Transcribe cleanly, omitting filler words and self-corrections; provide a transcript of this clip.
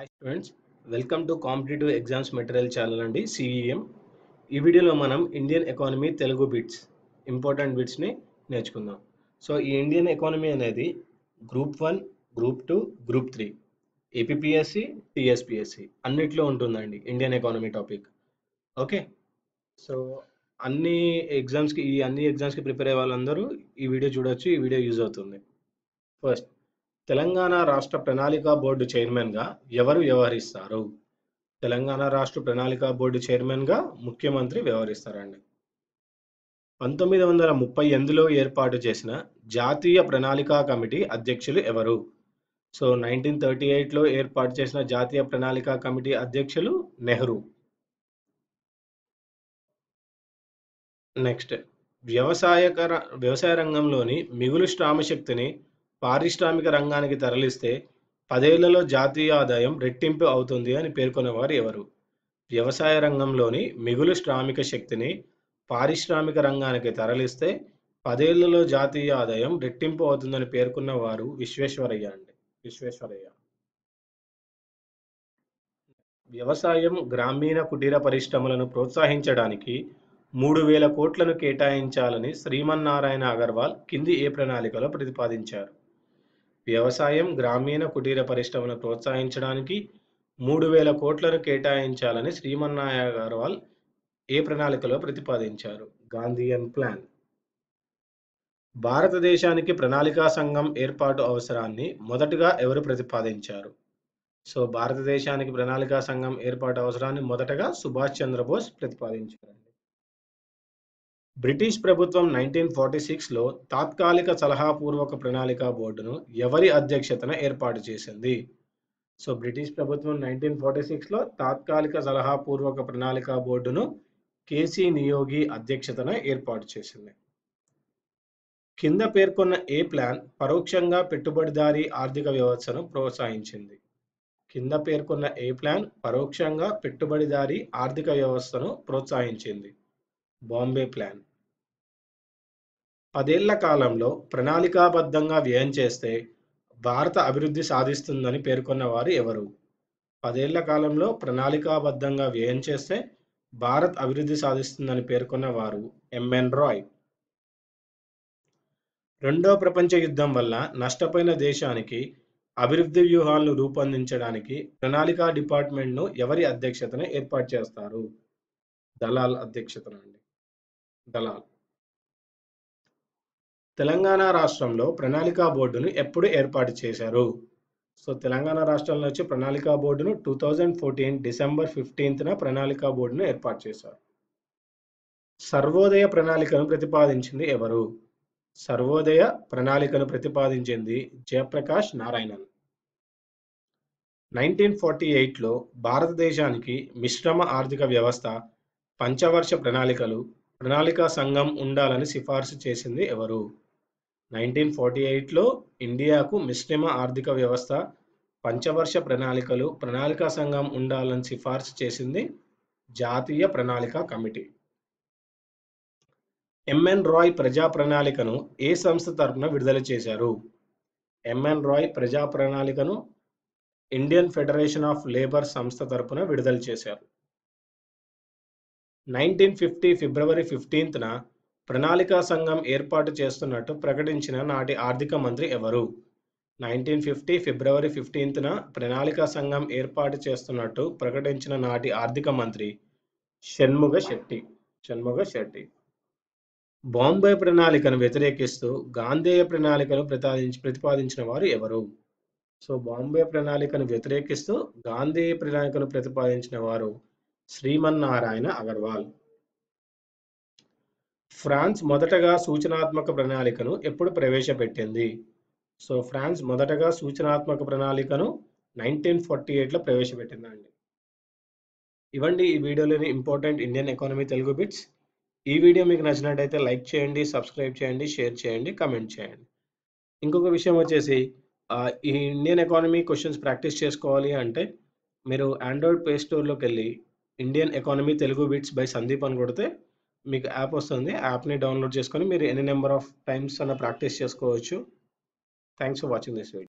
Hi students, welcome to competitive exams material channel అండి CEM. ఈ వీడియోలో మనం Indian economy Telugu bits important బిట్స్ని నేర్చుకుందాం. సో ఈ ఇండియన్ ఎకానమీ అనేది group 1, group 2, group 3, APPSC, TSPSC అన్నిట్లో ఉంటుందండి Indian economy topic. Okay, so అన్ని ఎగ్జామ్స్కి ప్రిపేర్ అయ్యే వాళ్ళందరూ ఈ వీడియో చూడొచ్చు. ఈ వీడియో యూజ్ అవుతుంది. ఫస్ట్, తెలంగాణ రాష్ట్ర ప్రణాళికా బోర్డు చైర్మన్గా ఎవరు వ్యవహరిస్తారు? తెలంగాణ రాష్ట్ర ప్రణాళికా బోర్డు చైర్మన్గా ముఖ్యమంత్రి వ్యవహరిస్తారండి. 1938లో ఏర్పాటు చేసిన జాతీయ ప్రణాళికా కమిటీ అధ్యక్షులు ఎవరు? సో 1938లో ఏర్పాటు చేసిన జాతీయ ప్రణాళికా కమిటీ అధ్యక్షులు నెహ్రూ. నెక్స్ట్, వ్యవసాయ రంగంలోని మిగులు శ్రామశక్తిని పారిశ్రామిక రంగానికి తరలిస్తే 10 ఏళ్లలో జాతీయ ఆదాయం రెట్టింపు అవుతుంది అని పేర్కొన్నవారు ఎవరు? వ్యవసాయ రంగంలోని మిగులు శ్రామిక శక్తిని పారిశ్రామిక రంగానికి తరలిస్తే 10 ఏళ్లలో జాతీయ ఆదాయం రెట్టింపు అవుతుందని పేర్కొన్నవారు విశ్వేశ్వరయ్య అండి. విశ్వేశ్వరయ్య. వ్యవసాయం, గ్రామీణ కుటీర పరిశ్రమలను ప్రోత్సహించడానికి 3,000 కోట్లను కేటాయించాలని శ్రీమన్నారాయణ అగర్వాల్ కింది ఏ ప్రణాళికలో ప్రతిపాదించారు? వ్యవసాయం, గ్రామీణ కుటీర పరిశ్రమలను ప్రోత్సహించడానికి 3,000 కోట్లను కేటాయించాలని శ్రీమన్నారాయణ అగర్వాల్ ఏ ప్రణాళికలో ప్రతిపాదించారు? Gandhian plan. భారతదేశానికి ప్రణాళికా సంఘం ఏర్పాటు అవసరాన్ని మొదటగా ఎవరు ప్రతిపాదించారు? సో భారతదేశానికి ప్రణాళికా సంఘం ఏర్పాటు అవసరాన్ని మొదటగా సుభాష్ చంద్రబోస్ ప్రతిపాదించారండి. బ్రిటిష్ ప్రభుత్వం 1946లో తాత్కాలిక సలహాపూర్వక ప్రణాళికా బోర్డును ఎవరి అధ్యక్షతన ఏర్పాటు చేసింది? సో బ్రిటిష్ ప్రభుత్వం 1946లో తాత్కాలిక సలహాపూర్వక ప్రణాళికా బోర్డును కేసీ నియోగి అధ్యక్షతన ఏర్పాటు చేసింది. కింద పేర్కొన్న ఏ ప్లాన్ పరోక్షంగా పెట్టుబడిదారీ ఆర్థిక వ్యవస్థను ప్రోత్సహించింది? కింద పేర్కొన్న ఏ ప్లాన్ పరోక్షంగా పెట్టుబడిదారీ ఆర్థిక వ్యవస్థను ప్రోత్సహించింది? బాంబే ప్లాన్. 10 ఏళ్ల కాలంలో ప్రణాళికాబద్ధంగా వ్యయం చేస్తే భారత అభివృద్ధి సాధిస్తుందని పేర్కొన్నవారు ఎవరు? 10 ఏళ్ల కాలంలో ప్రణాళికాబద్ధంగా వ్యయం చేస్తే భారత్ అభివృద్ధి సాధిస్తుందని పేర్కొన్నవారు ఎంఎన్ రాయ్. రెండో ప్రపంచ యుద్ధం వల్ల నష్టపోయిన దేశానికి అభివృద్ధి వ్యూహాలను రూపొందించడానికి ప్రణాళికా డిపార్ట్మెంట్ను ఎవరి అధ్యక్షతన ఏర్పాటు చేస్తారు? దలాల్ అధ్యక్షతన అండి. దలాల్. తెలంగాణ రాష్ట్రంలో ప్రణాళికా బోర్డును ఎప్పుడు ఏర్పాటు చేశారు? సో తెలంగాణ రాష్ట్రంలో వచ్చి ప్రణాళికా బోర్డును 2014 డిసెంబర్ 15న ప్రణాళికా బోర్డును ఏర్పాటు చేశారు. సర్వోదయ ప్రణాళికను ప్రతిపాదించింది ఎవరు? సర్వోదయ ప్రణాళికను ప్రతిపాదించింది జయప్రకాష్ నారాయణన్. 1948లో భారతదేశానికి మిశ్రమ ఆర్థిక వ్యవస్థ, పంచవర్ష ప్రణాళికా సంఘం ఉండాలని సిఫార్సు చేసింది ఎవరు? 1948లో ఇండియాకు మిశ్రమ ఆర్థిక వ్యవస్థ, పంచవర్ష ప్రణాళికా సంఘం ఉండాలని సిఫార్సు చేసింది జాతీయ ప్రణాళికా కమిటీ. ఎంఎన్ రాయ్ ప్రజా ప్రణాళికను ఏ సంస్థ తరపున విడుదల చేశారు? ఎంఎన్ రాయ్ ప్రజా ప్రణాళికను ఇండియన్ ఫెడరేషన్ ఆఫ్ లేబర్ సంస్థ తరపున విడుదల చేశారు. 1950 ఫిబ్రవరి 15న ప్రణాళికా సంఘం ఏర్పాటు చేస్తున్నట్టు ప్రకటించిన నాటి ఆర్థిక మంత్రి ఎవరు? 1950 ఫిబ్రవరి 15న ప్రణాళికా సంఘం ఏర్పాటు చేస్తున్నట్టు ప్రకటించిన నాటి ఆర్థిక మంత్రి షణ్ముగ శెట్టి. బాంబే ప్రణాళికను వ్యతిరేకిస్తూ గాంధేయ ప్రణాళికను ప్రతిపాదించిన వారు ఎవరు? సో బాంబే ప్రణాళికను వ్యతిరేకిస్తూ గాంధేయ ప్రణాళికను ప్రతిపాదించిన వారు శ్రీమన్నారాయణ అగర్వాల్. ఫ్రాన్స్ మొదటగా సూచనాత్మక ప్రణాళికను ఎప్పుడు ప్రవేశపెట్టింది? సో ఫ్రాన్స్ మొదటగా సూచనాత్మక ప్రణాళికను 1948లో ప్రవేశపెట్టిందండి. ఇవ్వండి ఈ వీడియోలోని important Indian economy Telugu bits. ఈ వీడియో మీకు నచ్చినట్టయితే లైక్ చేయండి, సబ్స్క్రైబ్ చేయండి, షేర్ చేయండి, కమెంట్ చేయండి. ఇంకొక విషయం వచ్చేసి ఈ ఇండియన్ ఎకానమీ క్వశ్చన్స్ ప్రాక్టీస్ చేసుకోవాలి అంటే మీరు ఆండ్రాయిడ్ ప్లే స్టోర్లోకి వెళ్ళి Indian economy Telugu bits by Sandeep అని కొడితే మీకు యాప్ వస్తుంది. యాప్ని డౌన్లోడ్ చేసుకొని మీరు ఎన్ని నెంబర్ ఆఫ్ టైమ్స్ అన్న ప్రాక్టీస్ చేసుకోవచ్చు. Thanks for watching this video.